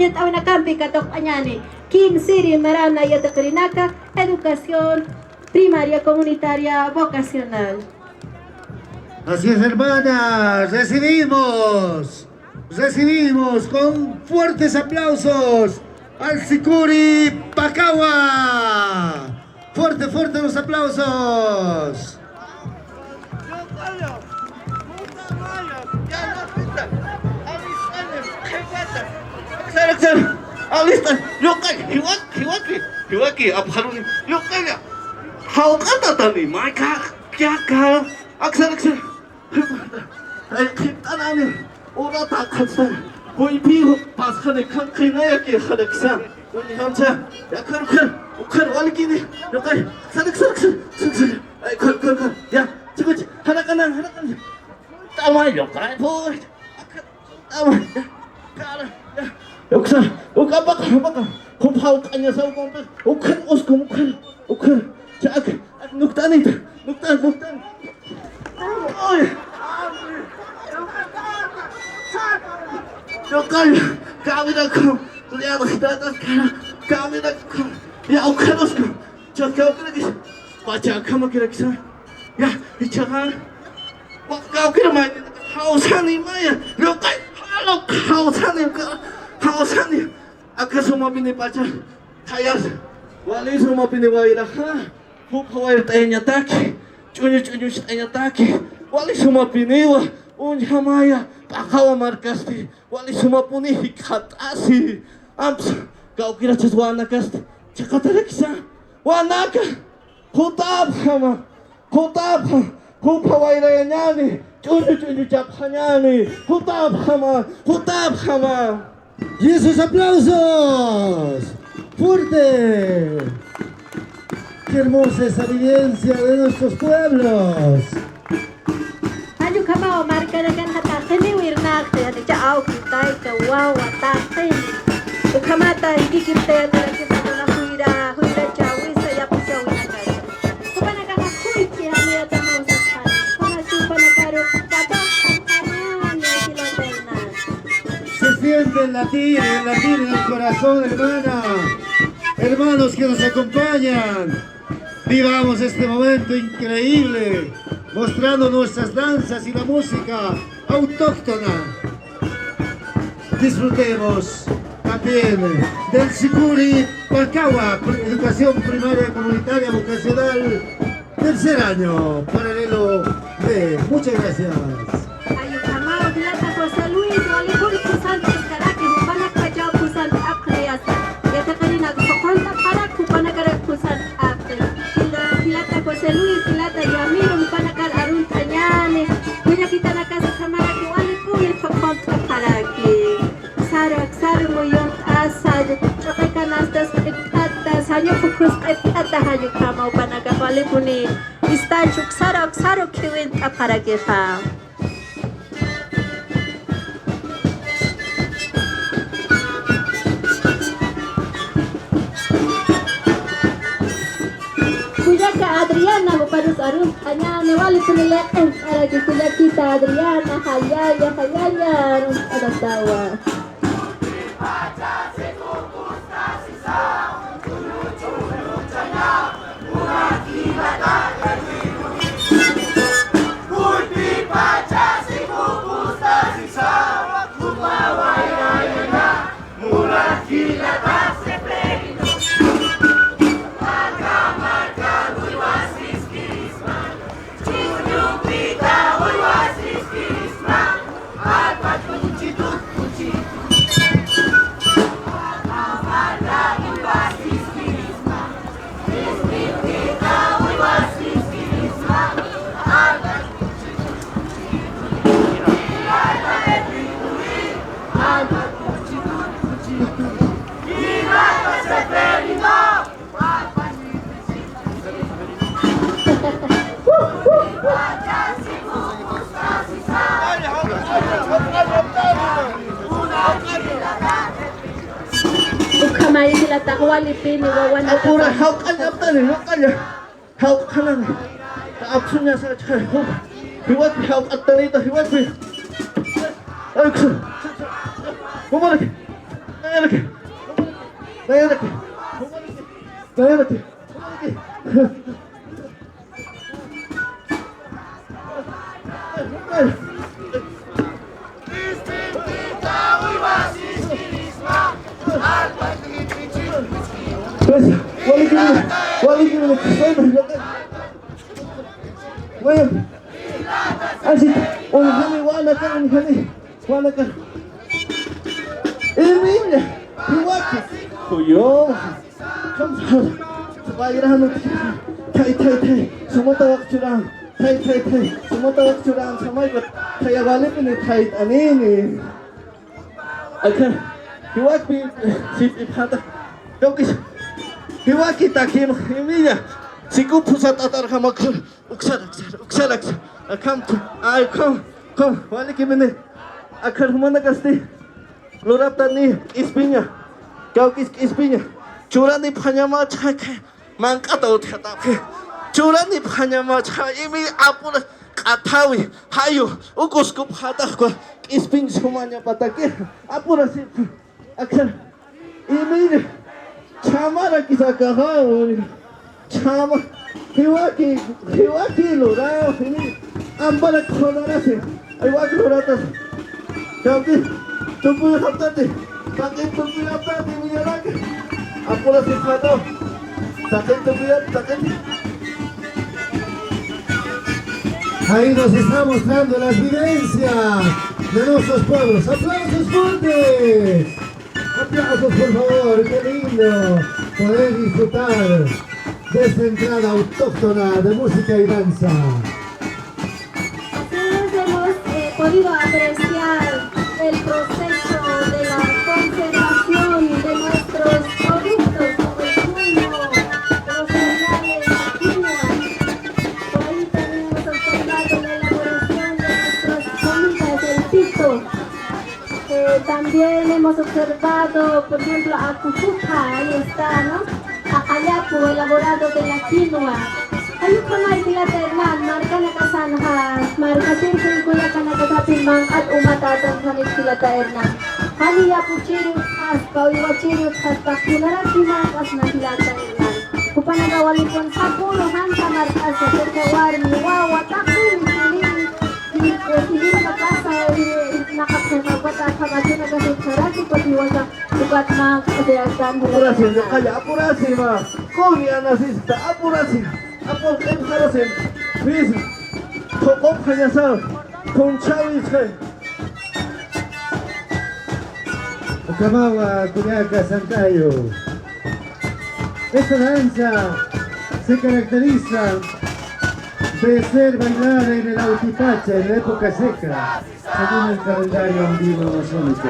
Una campi katok añani, Kim Siri Marana Yatakrinaka, educación primaria comunitaria vocacional. Así es, hermanas, recibimos con fuertes aplausos al Sicuri Pacagua. Fuerte los aplausos. Alistan, hiwaki, abharuni, yokanya. How kata tani, Mike, kya, aksar. Ay, kitanani, ora takatsan. Koi piho, pas khane khina ya ki khadaksa. Koi hamcha, ya khar walkini, yokai, aksar. Ay, khar. Ya, chikuch, harakan. Tamay yokai, boy. Tamay, kara. Yoksa, baka. Kumpau kanya sa kumpau. Ukar. Chak, nuktan. Oy. Yokay, kami na ko. Lihat kita kami na ko. Ya ukaros ko. Chak kau kira baca kamu kira. Ya, bicara. Kau kira main hausani maya. Yokay, halo hausani. Akas semua bini baca. Kayas. Wali semua bini waira. Hukawair tanya taki. Cunyu tanya taki. Wali semua bini wa. Unya maya. Pakawa markasti. Wali semua puni hikatasi. Amps. Kau kira sesuatu kasti. Cakata reksa. Wanaka. Hutab. Hukawair nyani. Cunyu japanyani. Hutab hama. Y esos aplausos. Fuerte. Qué hermosa esa evidencia de nuestros pueblos. Ayo kamao marka na kan hatakini wirnakte hati cha au kitay ka wow atakini. Ukamata ikikirte kita na huira chawi sa yapu chawi na kaya. Kupana ka kuy ki hami ata mo sa sana. Kuna chupa na karo kata kanya sila terna. Se siente el latir en el corazón, hermanos que nos acompañan. Vivamos este momento increíble, mostrando nuestras danzas y la música autóctona. Disfrutemos también del Sicuri Pacagua, educación primaria comunitaria vocacional, tercer año, paralelo B. Muchas gracias. Ayo kamao dilata José Luis wali kuri kusante karaki kupana kajau kusante akriasa. Yata kari nagpakonta para kupana kara kusante akri. Dilata José Luis dilata Yamiro kupana kara arun tanyane. Kuya kita nakasa kamaraki wali kuri pakonta paraki. Saru moyong asa chokai kanastas ikatas hanyo fokus ikata hanyo kamao panaga wali kuni istanchuk saru kiwin aparaki pa. Adriana Muparus Arun hanya wali penilaian para kuliah kita Adriana hayanya ada tawa. Ukamay sila takwali pini wawan na Apura, hau kanya. Hau kanan. Kaapsunya sa chay. Hiwat hau katanita, hiwat. Ay, bumalik. Hiwaki takim Emilia. Siku pusat atar kamakul. Uksar. Come. Wali kimene. Akar humana kasti. Lorap tani ispinya. Kau kis ispinya. Curani panyama cakay. Mangkata utkata. Curani panyama cakay. Emi apura katawi. Hayo. Ukus kup hatak ko. Ispin sumanya patake. Apura si. Akar. Emilia. Chamara kisa kahau. Chama. Hiwaki lorao. Ambara kolorase. Hiwaki loratas. Kau kis. Tupu haptate. Pakai tupu haptate. Minyalake. Apura si pato. Pakai tupu haptate. Ahí nos está mostrando las vivencias de nuestros pueblos. ¡Aplausos fuertes! ¡Aplausos, por favor! ¡Qué lindo poder disfrutar de esta entrada autóctona de música y danza! Así hemos podido apreciar el proceso de la conservación de nuestros productos como el cuino, los cereales, la quinoa. Por ahí también hemos observado la elaboración de nuestras comidas, el pito. También hemos observado, por ejemplo, a cucuca, ahí está, ¿no? A cayapu, elaborado de la quinoa. Hay un kamay sila Hernán, marca na kasanha, marca sirkul kuya ka na kasapin mang at umatatan kanit sila Hernán. Haniya po chirut has, kawiwa chirut has, pakunarat simakas na sila Hernán. Kupanagawali po sa pulo, hanta markas sa terkawar, niwawa, takul, hindi makasa, nakapagpagpata, kapatid na kasi sarati, pati wasa, ugat na kasayagdan. Apurasi ma. Kung yan nasista, apurasi. Apur emkarasin. Please. Tokop kanyasa. Kung chawi chay. Okamawa, Culiaca, Santayo. Esta danza se caracteriza de ser bailada en el Autipacha en la época seca, según el calendario andino amazónico.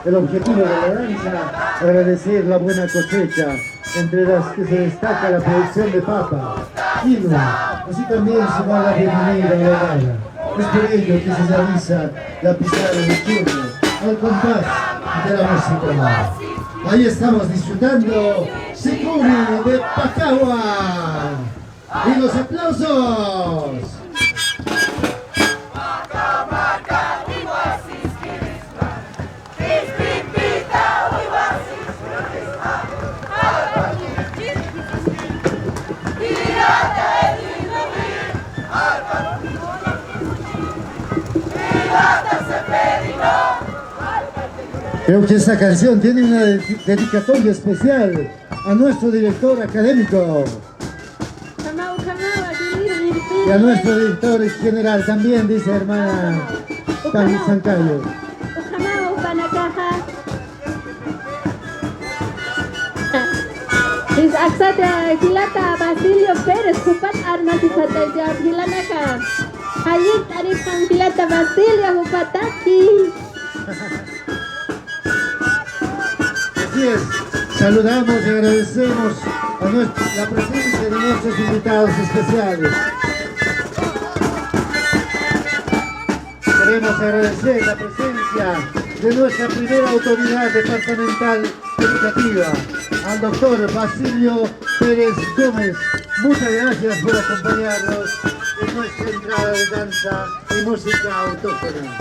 El objetivo de la danza, agradecer la buena cosecha, entre las que se destaca la producción de papa, quinoa, así también se va la bienvenida a la gala. Es por ello que se realiza la pisada de turno al compás de la música. Ahí estamos disfrutando Sicuri de Pacagua. ¡Y los aplausos! Creo que esta canción tiene una dedicatoria especial a nuestro director académico y a nuestro director general también, dice hermana Tali Sancayo. Is aksata Hilata Basilio Pérez Hupat Armas Isataya Hilanaka. Hayit Arifan Hilata Basilio Hupataki. Así es, saludamos y agradecemos a la presencia de nuestros invitados especiales. Queremos agradecer la presencia de nuestra primera autoridad departamental educativa, al doctor Basilio Pérez Gómez. Muchas gracias por acompañarnos en nuestra entrada de danza y música autóctona.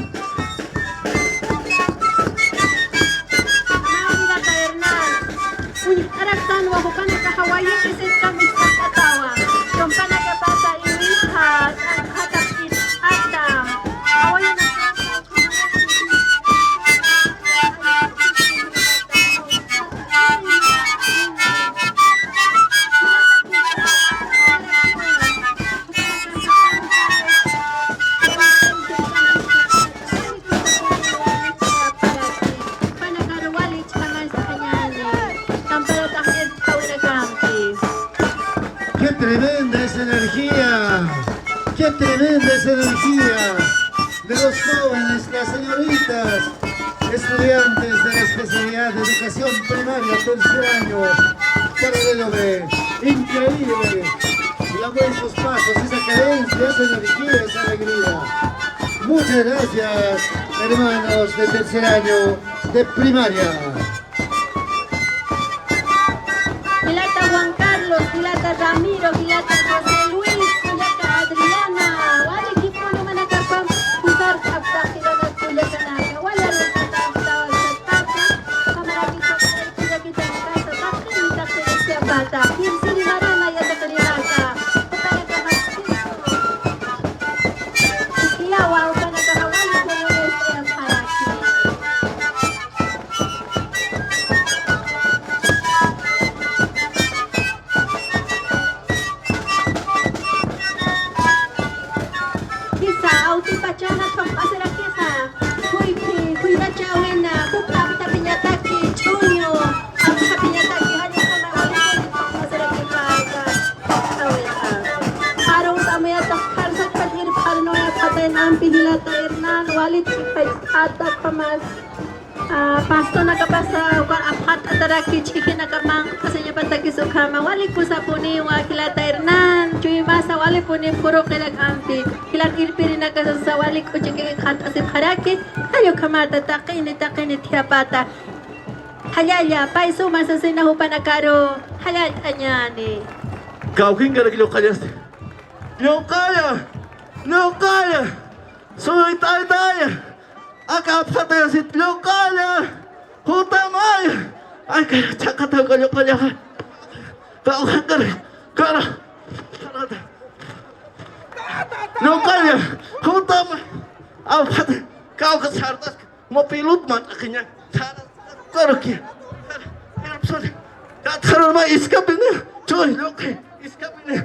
paraktan wa ko kana ka Hawaii kisit kami sa katawa. Yung panagabasa iwihat ang hatapin Adam. Hawaii na ¡Qué tremenda esa energía! ¡Qué tremenda esa energía! De los jóvenes, las señoritas, estudiantes de la especialidad de educación primaria, tercer año, paralelo B. Increíble. La ven sus pasos, esa cadencia, esa energía, esa alegría. Muchas gracias, hermanos de tercer año de primaria. Gilata Juan Carlos, Gilata Ramiro, Gilata José Luis, Gilata Adriana. Wala kipo naman nakapang pusar kapta kilala Gilata Naga. Wala rin sa tawag sa tata. Kamarami sa kaya kita kasa bakit kita siya bata. Kirsi ni Marana yata kanilata. Kaya kahapito. Ikiyawa o panagkahawali ko yung sa paraki. Kisa, auti pachana kang pasira kisa. Kuy na chawin na. Kukta kita pinyataki, chunyo. Ang sa pinyataki, hanya ka na wala ko pasira kisa. Araw sa amaya takkar sa kadir parno ya patay na ang pihilata irnan. Walit kipay atak pamas. Pasto nakapasa ukar apat ataraki chiki nakamang kasi niya pataki sukama wali ko sa puni wa kilata irnan cuy masa wali puni puro kilag ampi kilag irpiri nakasasa wali ko chiki khat asip haraki ayo kamata takini tiapata halaya paiso masa sinahupa nakaro halal anyani Kau king kara kilo kaya. Yo kaya. Soy tay. Akap sa tayo si Tlokala! Hutamay! Ay, kaya tsakataw kalyo-kalyo ka. Kau kagari! Kara! Tlokala! Hutamay! Aw, pati! Kau kasartas! Mapilot man akinya! Kara kaya! Hirap sali! Kataroon ma iskapin niya! Choy! Lokay! Iskapin niya!